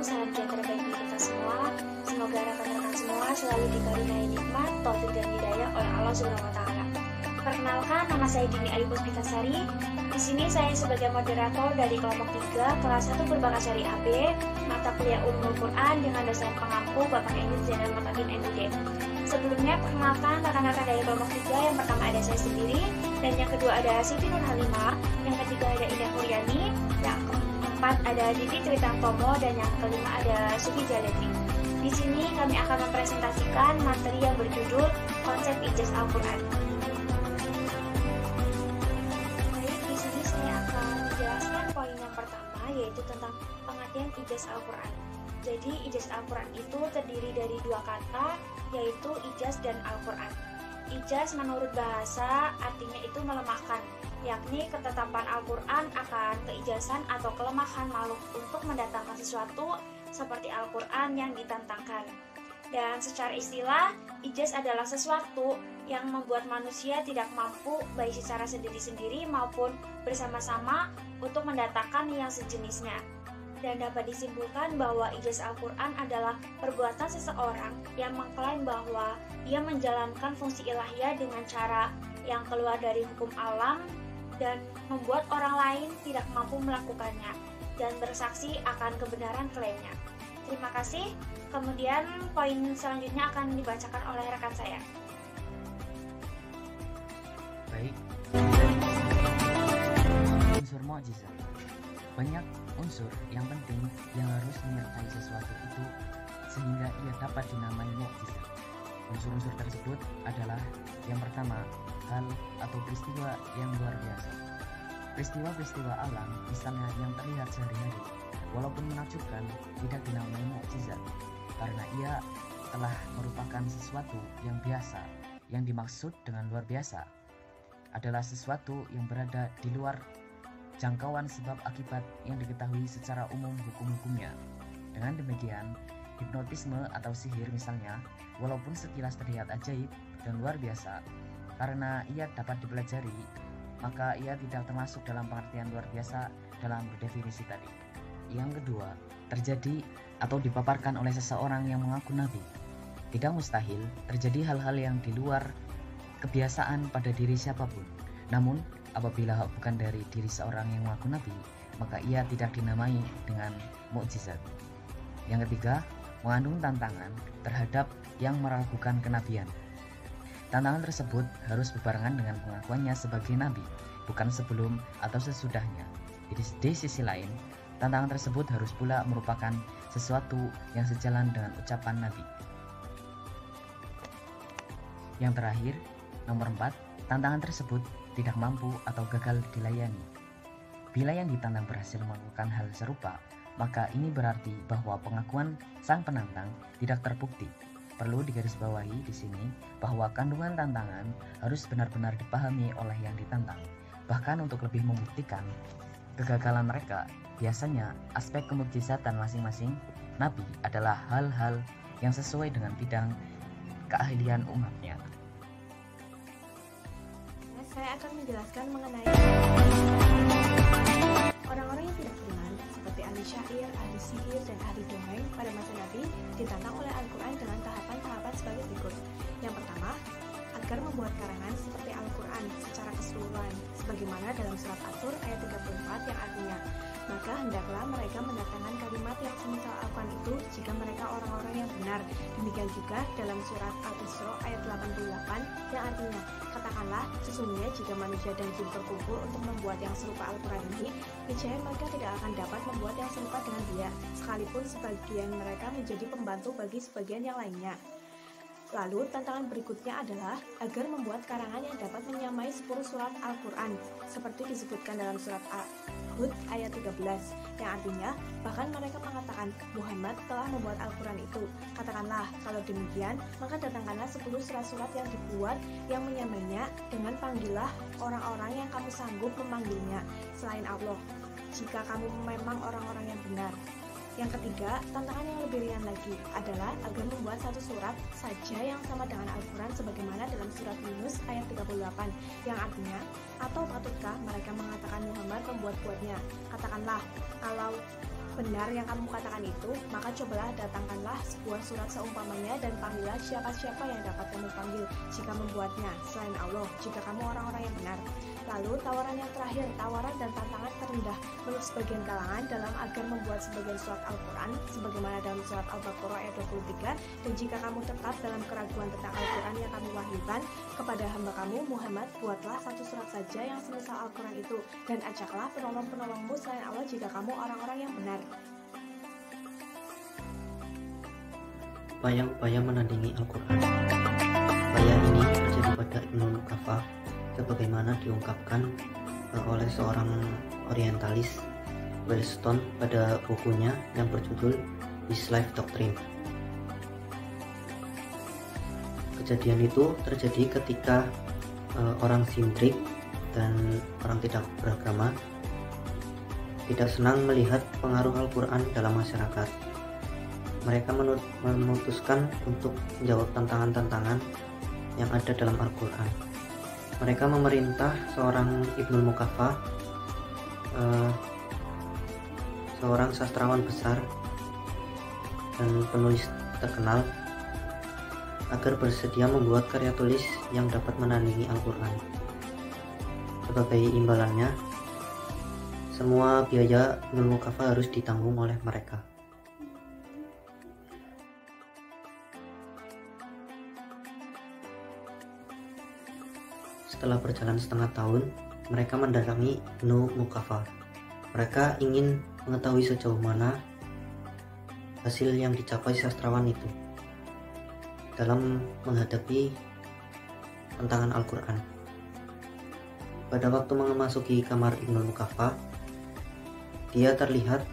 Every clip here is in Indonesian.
salam sejahtera bagi kita semua. Semoga rekan-rekan semua selalu dikaruniai nikmat, taufik dan hidayah oleh Allah Subhanahu wa taala. Perkenalkan, nama saya Dini Ayu Puspitasari. Di sini saya sebagai moderator dari kelompok 3 kelas 1 Berbakat Syariah B, mata kuliah Ulumul Quran dengan dosen pengampu Bapak Enis Zainal Mutakin MD. Sebelumnya perkenalkan rekan-rekan dari kelompok 3, yang pertama ada saya sendiri, dan yang kedua ada Siti Nur Halimah, yang ketiga ada Indah Mulyani, yang keempat ada Didi Tritantomo, dan yang kelima ada Suki Jaletri. Di sini kami akan mempresentasikan materi yang berjudul Konsep Ijazah Al-Quran. Baik, di sini saya akan menjelaskan poin yang pertama, yaitu tentang pengertian ijazah Al-Quran. Jadi ijazah Al-Quran itu terdiri dari dua kata, yaitu ijaz dan Al-Quran. Ijaz menurut bahasa artinya itu melemahkan, yakni ketetapan Al-Quran akan keijazan atau kelemahan makhluk untuk mendatangkan sesuatu seperti Al-Quran yang ditantangkan. Dan secara istilah, ijaz adalah sesuatu yang membuat manusia tidak mampu baik secara sendiri-sendiri maupun bersama-sama untuk mendatangkan yang sejenisnya. Dan dapat disimpulkan bahwa ijazah Al-Quran adalah perbuatan seseorang yang mengklaim bahwa ia menjalankan fungsi ilahiyah dengan cara yang keluar dari hukum alam dan membuat orang lain tidak mampu melakukannya dan bersaksi akan kebenaran klaimnya. Terima kasih. Kemudian poin selanjutnya akan dibacakan oleh rekan saya. Baik. Unsur mukjizat. Banyak unsur yang penting yang harus menyertai sesuatu itu sehingga ia dapat dinamai mukjizat. Unsur-unsur tersebut adalah yang pertama, hal atau peristiwa yang luar biasa. Peristiwa-peristiwa alam, misalnya yang terlihat sehari-hari, walaupun menakjubkan, tidak dinamai mukjizat karena ia telah merupakan sesuatu yang biasa. Yang dimaksud dengan luar biasa adalah sesuatu yang berada di luar jangkauan sebab akibat yang diketahui secara umum hukum-hukumnya. Dengan demikian, hipnotisme atau sihir misalnya, walaupun sekilas terlihat ajaib dan luar biasa, karena ia dapat dipelajari, maka ia tidak termasuk dalam pengertian luar biasa dalam definisi tadi. Yang kedua, terjadi atau dipaparkan oleh seseorang yang mengaku nabi. Tidak mustahil terjadi hal-hal yang di luar kebiasaan pada diri siapapun. Namun, apabila bukan dari diri seorang yang mengaku nabi, maka ia tidak dinamai dengan mukjizat. Yang ketiga, mengandung tantangan terhadap yang meragukan kenabian. Tantangan tersebut harus berbarengan dengan pengakuannya sebagai nabi, bukan sebelum atau sesudahnya. Di sisi lain, tantangan tersebut harus pula merupakan sesuatu yang sejalan dengan ucapan nabi. Yang terakhir, nomor 4, tantangan tersebut tidak mampu atau gagal dilayani. Bila yang ditantang berhasil melakukan hal serupa, maka ini berarti bahwa pengakuan sang penantang tidak terbukti. Perlu digarisbawahi di sini bahwa kandungan tantangan harus benar-benar dipahami oleh yang ditantang. Bahkan untuk lebih membuktikan kegagalan mereka, biasanya aspek kemukjizatan masing-masing nabi adalah hal-hal yang sesuai dengan bidang keahlian umatnya. Saya akan menjelaskan mengenai orang-orang yang tidak beriman seperti ahli syair, ahli sihir, dan ahli dongeng pada masa Nabi ditantang oleh Al-Quran dengan tahapan-tahapan sebagai berikut. Yang pertama, agar membuat karangan seperti Al-Quran secara keseluruhan, sebagaimana dalam surat At-Tur ayat 34 yang artinya, maka hendaklah mereka mendatangkan kalimat yang semisal Al-Quran itu jika mereka orang-orang yang benar. Demikian juga dalam surat Al-Isra ayat 88 yang artinya, katakanlah, sesungguhnya jika manusia dan jin berkumpul untuk membuat yang serupa Al-Quran ini, niscaya mereka tidak akan dapat membuat yang serupa dengan dia, sekalipun sebagian mereka menjadi pembantu bagi sebagian yang lainnya. Lalu, tantangan berikutnya adalah agar membuat karangan yang dapat menyamai 10 surat Al-Quran, seperti disebutkan dalam surat Hud ayat 13, yang artinya, bahkan mereka mengatakan, Muhammad telah membuat Al-Quran itu. Katakanlah, kalau demikian, maka datangkanlah 10 surat-surat yang dibuat yang menyamainya, dengan panggillah orang-orang yang kamu sanggup memanggilnya, selain Allah, jika kamu memang orang-orang yang benar. Yang ketiga, tantangan yang lebih ringan lagi adalah agar membuat satu surat saja yang sama dengan Al-Quran sebagaimana dalam surat Yunus ayat 38 yang artinya, atau patutkah mereka mengatakan Muhammad membuat-buatnya? Katakanlah, kalau benar yang kamu katakan itu, maka cobalah datangkanlah sebuah surat seumpamanya dan panggillah siapa-siapa yang dapat kamu panggil jika membuatnya, selain Allah, jika kamu orang-orang yang benar. Lalu tawaran yang terakhir, tawaran dan tantangan terendah menurut sebagian kalangan dalam agar membuat sebagian surat Al-Quran, sebagaimana dalam surat Al-Baqarah ayat 23, dan jika kamu tetap dalam keraguan tentang Al-Quran yang kami wahyukan kepada hamba kamu, Muhammad, buatlah satu surat saja yang semisal Al-Quran itu, dan ajaklah penolong-penolongmu selain Allah jika kamu orang-orang yang benar. Upaya-upaya menandingi Al-Quran. Upaya ini terjadi pada Ibnul Muqaffa sebagaimana diungkapkan oleh seorang orientalis, Wellstone, pada bukunya yang berjudul His Life Doctrine. Kejadian itu terjadi ketika orang sintrik dan orang tidak beragama tidak senang melihat pengaruh Al-Quran dalam masyarakat. Mereka memutuskan untuk menjawab tantangan-tantangan yang ada dalam Al-Quran. Mereka memerintah seorang Ibnul Muqaffa, seorang sastrawan besar dan penulis terkenal, agar bersedia membuat karya tulis yang dapat menandingi Al-Quran. Sebagai imbalannya, semua biaya Ibnul Muqaffa harus ditanggung oleh mereka. Setelah berjalan setengah tahun, mereka mendatangi Ibnul Muqaffa. Mereka ingin mengetahui sejauh mana hasil yang dicapai sastrawan itu dalam menghadapi tantangan Al-Quran. Pada waktu memasuki kamar Ibnul Muqaffa, dia terlihat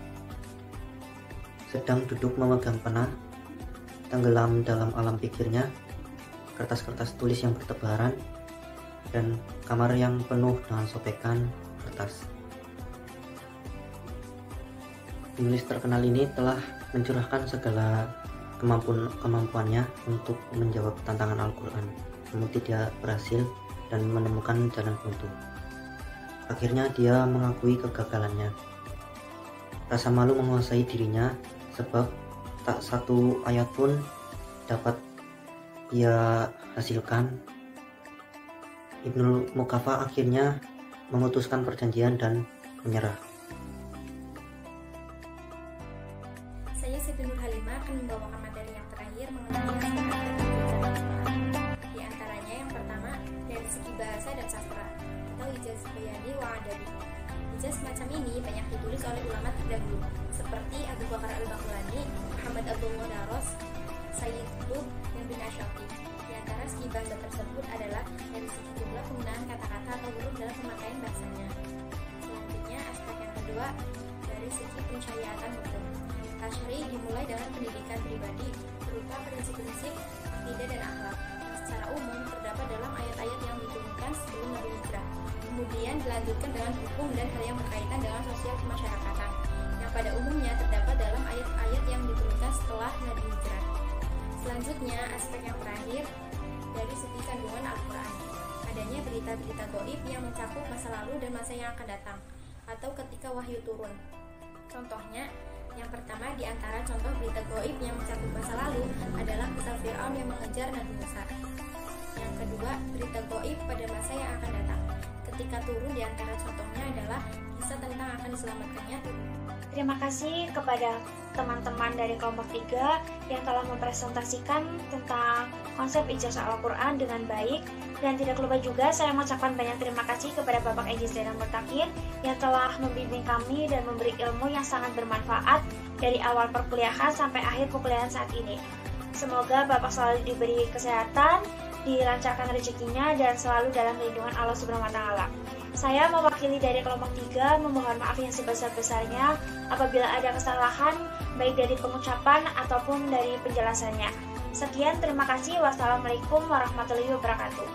sedang duduk memegang pena, tenggelam dalam alam pikirnya, kertas-kertas tulis yang bertebaran, dan kamar yang penuh dengan sobekan kertas. Penulis terkenal ini telah mencurahkan segala kemampuannya untuk menjawab tantangan Al-Quran, namun tidak berhasil dan menemukan jalan buntu. Akhirnya dia mengakui kegagalannya. Rasa malu menguasai dirinya sebab tak satu ayat pun dapat ia hasilkan. Ibnul Muqaffa akhirnya memutuskan perjanjian dan menyerah. Saya Siti Nur Halimah akan membawakan materi yang terakhir mengenai aspek di antaranya yang pertama dari segi bahasa dan sastra atau ijaz bayani wa adabi. Ijaz semacam ini banyak ditulis oleh ulama terdahulu seperti Abu Bakar Al-Baqlani, Muhammad Abdullah Daros, Sayyid Qutb, dan bin Asyafi. Di antara segi bahasa tersebut adalah dari segi jumlah penggunaan kata-kata atau huruf dalam pemakaian bahasanya. Selanjutnya aspek yang kedua dari segi pensyariatan hukum. Tasyri dimulai dengan pendidikan pribadi berupa prinsip-prinsip akidah dan akhlak yang secara umum terdapat dalam ayat-ayat yang diturunkan sebelum Nabi hijrah. Kemudian dilanjutkan dengan hukum dan hal yang berkaitan dengan sosial kemasyarakatan yang pada umumnya terdapat dalam ayat-ayat yang diturunkan setelah Nabi hijrah. Selanjutnya aspek yang terakhir dari segi kandungan Al-Quran, adanya berita-berita gaib yang mencakup masa lalu dan masa yang akan datang atau ketika wahyu turun. Contohnya, yang pertama di antara contoh berita gaib yang mencakup masa lalu adalah kisah Fir'aun yang mengejar Nabi Musa. Yang kedua, berita gaib pada masa yang akan datang. Ketika turun di antara contohnya adalah kisah tentang akan diselamatkannya turun. Terima kasih kepada teman-teman dari kelompok 3 yang telah mempresentasikan tentang konsep ijazah Al-Quran dengan baik. Dan tidak lupa juga saya mengucapkan banyak terima kasih kepada Bapak Ejis Zainal Mutakin yang telah membimbing kami dan memberi ilmu yang sangat bermanfaat dari awal perkuliahan sampai akhir perkuliahan saat ini. Semoga Bapak selalu diberi kesehatan, dilancarkan rezekinya, dan selalu dalam lindungan Allah Subhanahu wa Ta'ala. Saya mewakili dari kelompok 3 memohon maaf yang sebesar-besarnya apabila ada kesalahan baik dari pengucapan ataupun dari penjelasannya. Sekian, terima kasih. Wassalamualaikum warahmatullahi wabarakatuh.